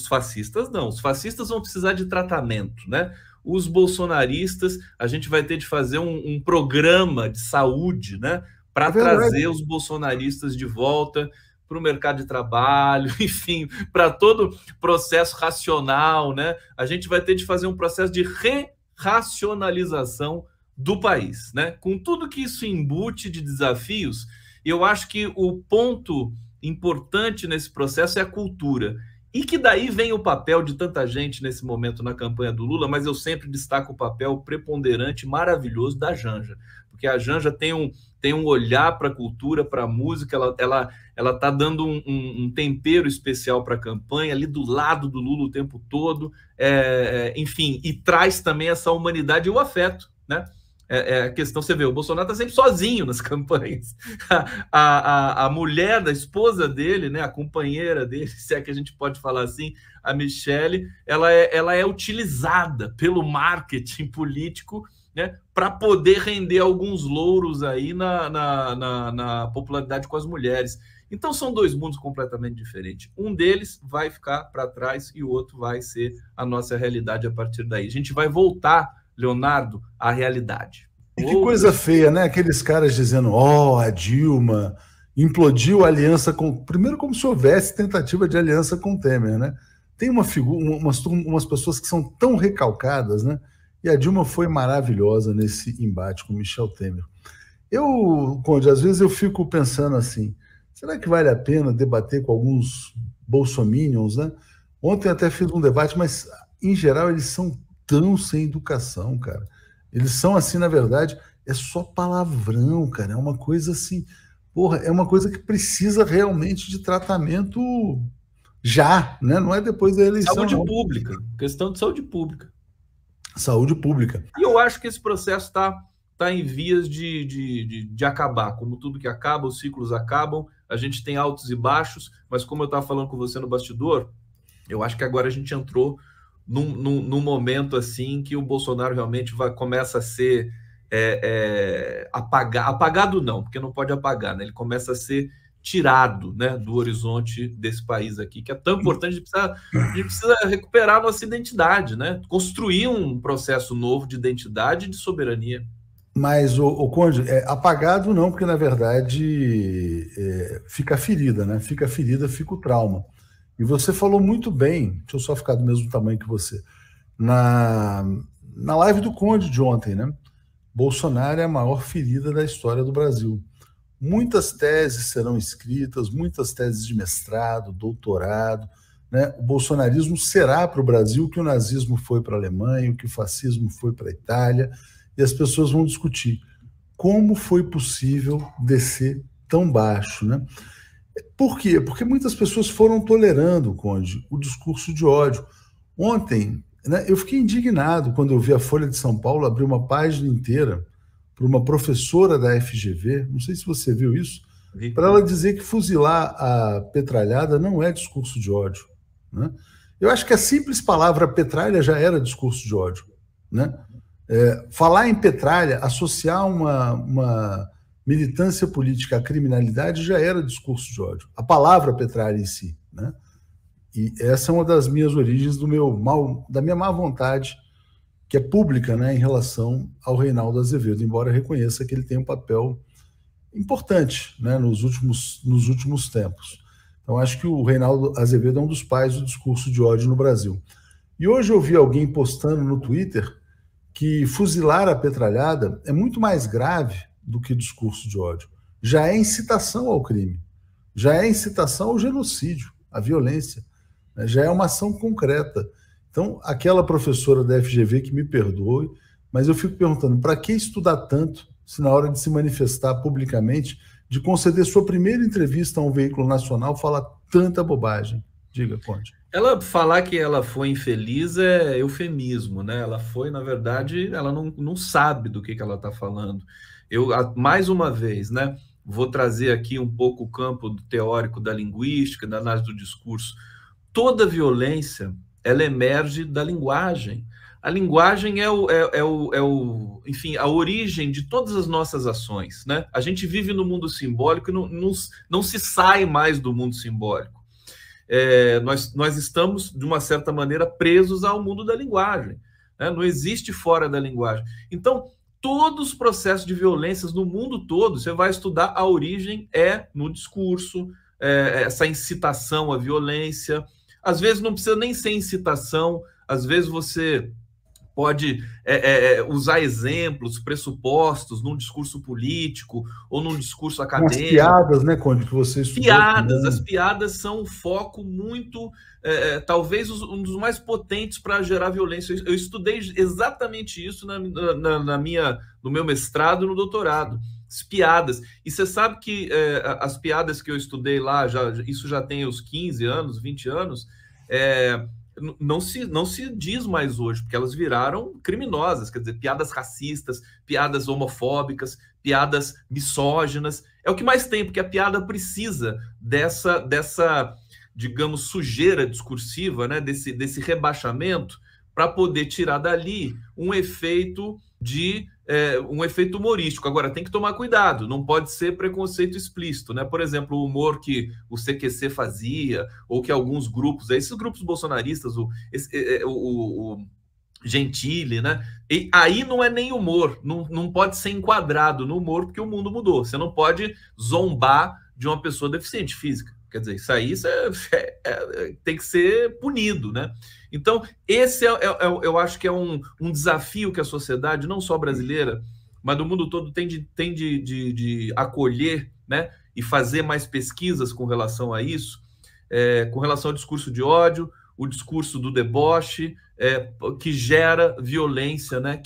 Os fascistas não. Os fascistas vão precisar de tratamento, né? Os bolsonaristas, a gente vai ter de fazer um programa de saúde, né? Para trazer os bolsonaristas de volta para o mercado de trabalho, enfim, para todo processo racional, né? A gente vai ter de fazer um processo de racionalização do país, né? Com tudo que isso embute de desafios, eu acho que o ponto importante nesse processo é a cultura. E que daí vem o papel de tanta gente nesse momento na campanha do Lula, mas eu sempre destaco o papel preponderante, maravilhoso da Janja, porque a Janja tem um olhar para a cultura, para a música, ela está dando um tempero especial para a campanha, ali do lado do Lula o tempo todo, enfim, e traz também essa humanidade e o afeto, né? A questão, você vê, o Bolsonaro está sempre sozinho nas campanhas. A mulher da esposa dele, né, a companheira dele, se é que a gente pode falar assim, a Michelle, ela é utilizada pelo marketing político, né, para poder render alguns louros aí na popularidade com as mulheres. Então são dois mundos completamente diferentes. Um deles vai ficar para trás e o outro vai ser a nossa realidade a partir daí. A gente vai voltar, Leonardo, à realidade. E que coisa feia, né? Aqueles caras dizendo, a Dilma implodiu a aliança com... Primeiro, como se houvesse tentativa de aliança com o Temer, né? Tem umas pessoas que são tão recalcadas, né? E a Dilma foi maravilhosa nesse embate com Michel Temer. Conde, às vezes eu fico pensando assim, será que vale a pena debater com alguns bolsominions, né? Ontem até fiz um debate, mas, em geral, eles são tão sem educação, cara. Eles são assim, na verdade, é só palavrão, cara. É uma coisa assim, é uma coisa que precisa realmente de tratamento já, né? Não é depois da eleição. Saúde pública, questão de saúde pública. Saúde pública. E eu acho que esse processo está em vias de acabar. Como tudo que acaba, os ciclos acabam, a gente tem altos e baixos, mas como eu estava falando com você no bastidor, eu acho que agora a gente entrou num momento assim que o Bolsonaro realmente começa a ser apagado não, porque não pode apagar, né? Ele começa a ser tirado, né, do horizonte desse país aqui, que é tão importante. A gente precisa recuperar a nossa identidade, né? Construir um processo novo de identidade e de soberania. Mas, o Conde, apagado não, porque na verdade fica a ferida, né? Fica a ferida, fica o trauma. E você falou muito bem, deixa eu só ficar do mesmo tamanho que você, na live do Conde de ontem, né? Bolsonaro é a maior ferida da história do Brasil. Muitas teses serão escritas, muitas teses de mestrado, doutorado, né? O bolsonarismo será para o Brasil o que o nazismo foi para a Alemanha, o que o fascismo foi para a Itália, e as pessoas vão discutir como foi possível descer tão baixo, né? Por quê? Porque muitas pessoas foram tolerando, Conde, o discurso de ódio. Ontem, né, eu fiquei indignado quando eu vi a Folha de São Paulo abrir uma página inteira para uma professora da FGV, não sei se você viu isso, para ela dizer que fuzilar a petralhada não é discurso de ódio, né? Eu acho que a simples palavra petralha já era discurso de ódio, né? Falar em petralha, associar uma militância política à criminalidade já era discurso de ódio. A palavra petralha em si, né? E essa é uma das minhas origens da minha má vontade, que é pública, né, em relação ao Reinaldo Azevedo, embora eu reconheça que ele tem um papel importante, né, nos últimos tempos. Então, acho que o Reinaldo Azevedo é um dos pais do discurso de ódio no Brasil. E hoje eu vi alguém postando no Twitter que fuzilar a petralhada é muito mais grave do que discurso de ódio. Já é incitação ao crime, já é incitação ao genocídio, à violência, né? Já é uma ação concreta. Então, aquela professora da FGV, que me perdoe, mas eu fico perguntando, para que estudar tanto se na hora de se manifestar publicamente, de conceder sua primeira entrevista a um veículo nacional, fala tanta bobagem? Diga, Conde. Ela falar que ela foi infeliz é eufemismo, né? Ela foi, na verdade, ela não sabe do que ela está falando. Eu, mais uma vez, né, vou trazer aqui um pouco o campo teórico da linguística, da análise do discurso. Toda violência, ela emerge da linguagem. A linguagem enfim, a origem de todas as nossas ações, né? A gente vive no mundo simbólico e não se sai mais do mundo simbólico. nós estamos, de uma certa maneira, presos ao mundo da linguagem, né? Não existe fora da linguagem. Então, todos os processos de violências no mundo todo, você vai estudar, a origem no discurso, essa incitação à violência. Às vezes não precisa nem ser incitação, às vezes você pode usar exemplos, pressupostos num discurso político ou num discurso acadêmico. As piadas, né, Conde, que você estudou. As piadas são um foco muito, talvez um dos mais potentes para gerar violência. Eu estudei exatamente isso no meu mestrado e no doutorado. As piadas. E você sabe que as piadas que eu estudei lá, isso já tem uns 15 anos, 20 anos, não se diz mais hoje, porque elas viraram criminosas, quer dizer, piadas racistas, piadas homofóbicas, piadas misóginas. É o que mais tem, porque a piada precisa dessa digamos, sujeira discursiva, né, desse rebaixamento, para poder tirar dali um efeito humorístico. Agora, tem que tomar cuidado, não pode ser preconceito explícito, né? Por exemplo, o humor que o CQC fazia, ou que alguns grupos, esses grupos bolsonaristas, o Gentili, né? E aí não é nem humor, não pode ser enquadrado no humor, porque o mundo mudou. Você não pode zombar de uma pessoa deficiente física. Quer dizer, isso aí tem que ser punido, né? Então, esse eu acho que é um desafio que a sociedade, não só brasileira, mas do mundo todo, tem de acolher, né? E fazer mais pesquisas com relação a isso, com relação ao discurso de ódio, o discurso do deboche, que gera violência, né?